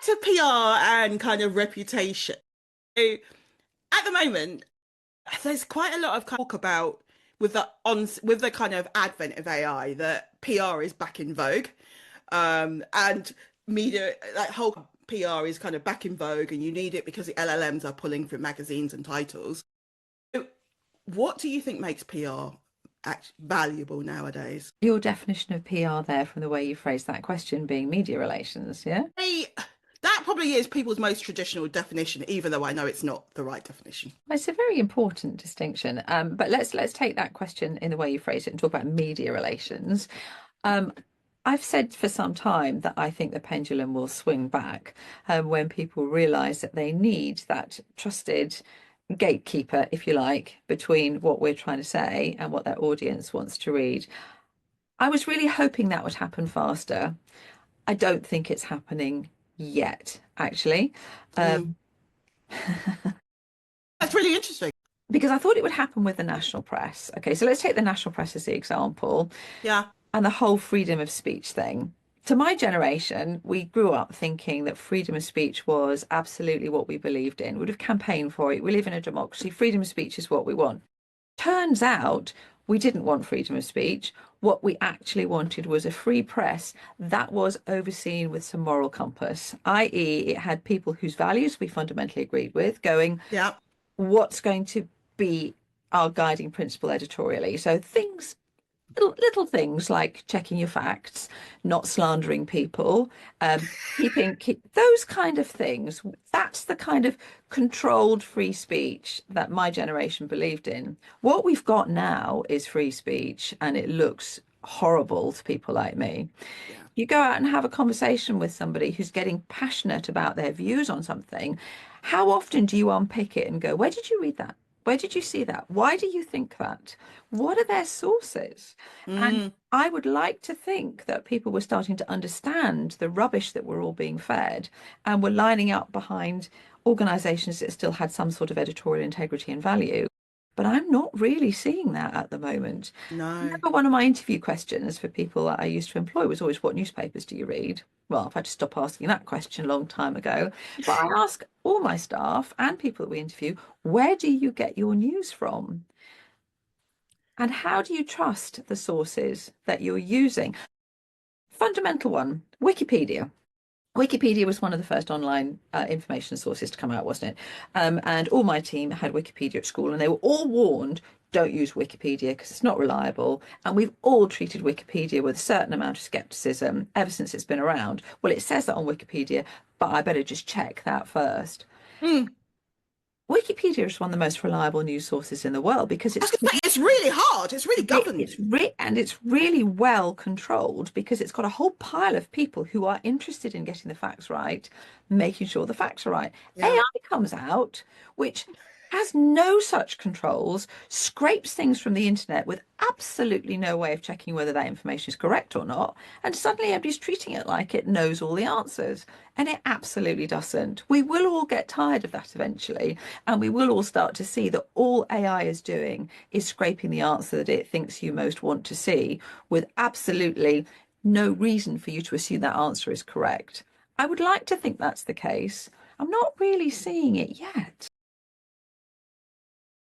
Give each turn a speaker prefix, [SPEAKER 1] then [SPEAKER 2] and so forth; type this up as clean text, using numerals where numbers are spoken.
[SPEAKER 1] To PR and kind of reputation. So at the moment, there's quite a lot of talk about with the kind of advent of AI that PR is back in vogue, and media like whole PR is kind of back in vogue, and you need it because the LLMs are pulling from magazines and titles. So what do you think makes PR valuable nowadays?
[SPEAKER 2] Your definition of PR there from the way you phrased that question being media relations, yeah?
[SPEAKER 1] Hey, that probably is people's most traditional definition, even though I know it's not the right definition.
[SPEAKER 2] Well, it's a very important distinction. But let's take that question in the way you phrase it and talk about media relations. Um, I've said for some time that I think the pendulum will swing back when people realise that they need that trusted gatekeeper, if you like, between what we're trying to say and what their audience wants to read. I was really hoping that would happen faster. I don't think it's happening yet, actually.
[SPEAKER 1] Mm.
[SPEAKER 2] Um,
[SPEAKER 1] That's really interesting.
[SPEAKER 2] because I thought it would happen with the national press. Okay, so let's take the national press as the example
[SPEAKER 1] Yeah.
[SPEAKER 2] and the whole freedom of speech thing. To my generation, we grew up thinking that freedom of speech was absolutely what we believed in. We'd have campaigned for it. We live in a democracy. Freedom of speech is what we want. Turns out we didn't want freedom of speech. What we actually wanted was a free press that was overseen with some moral compass, i.e., it had people whose values we fundamentally agreed with going,
[SPEAKER 1] Yeah.
[SPEAKER 2] what's going to be our guiding principle editorially? So things, little things like checking your facts, not slandering people, those kind of things. That's the kind of controlled free speech that my generation believed in. What we've got now is free speech, and it looks horrible to people like me.
[SPEAKER 1] Yeah.
[SPEAKER 2] You go out and have a conversation with somebody who's getting passionate about their views on something. How often do you unpick it and go, where did you read that? Where did you see that? Why do you think that? What are their sources? And
[SPEAKER 1] Mm.
[SPEAKER 2] I would like to think that people were starting to understand the rubbish that we're all being fed and were lining up behind organizations that still had some sort of editorial integrity and value. But I'm not really seeing that at the moment.
[SPEAKER 1] No.
[SPEAKER 2] Remember, one of my interview questions for people that I used to employ was always, what newspapers do you read? Well, I've had to stop asking that question a long time ago. But I ask all my staff and people that we interview, where do you get your news from? And how do you trust the sources that you're using? Fundamental one, Wikipedia. Wikipedia was one of the first online information sources to come out, wasn't it? And all my team had Wikipedia at school, and they were all warned, don't use Wikipedia because it's not reliable. And we've all treated Wikipedia with a certain amount of skepticism ever since it's been around. Well, it says that on Wikipedia, but I better just check that first.
[SPEAKER 1] Mm.
[SPEAKER 2] Wikipedia is one of the most reliable news sources in the world because
[SPEAKER 1] I was gonna say, it's really hard. It's really governed.
[SPEAKER 2] it's really well controlled because it's got a whole pile of people who are interested in getting the facts right, making sure the facts are right.
[SPEAKER 1] Yeah.
[SPEAKER 2] AI comes out, which has no such controls, scrapes things from the internet with absolutely no way of checking whether that information is correct or not, and suddenly everybody's treating it like it knows all the answers. And it absolutely doesn't. We will all get tired of that eventually, and we will all start to see that all AI is doing is scraping the answer that it thinks you most want to see with absolutely no reason for you to assume that answer is correct. I would like to think that's the case. I'm not really seeing it yet.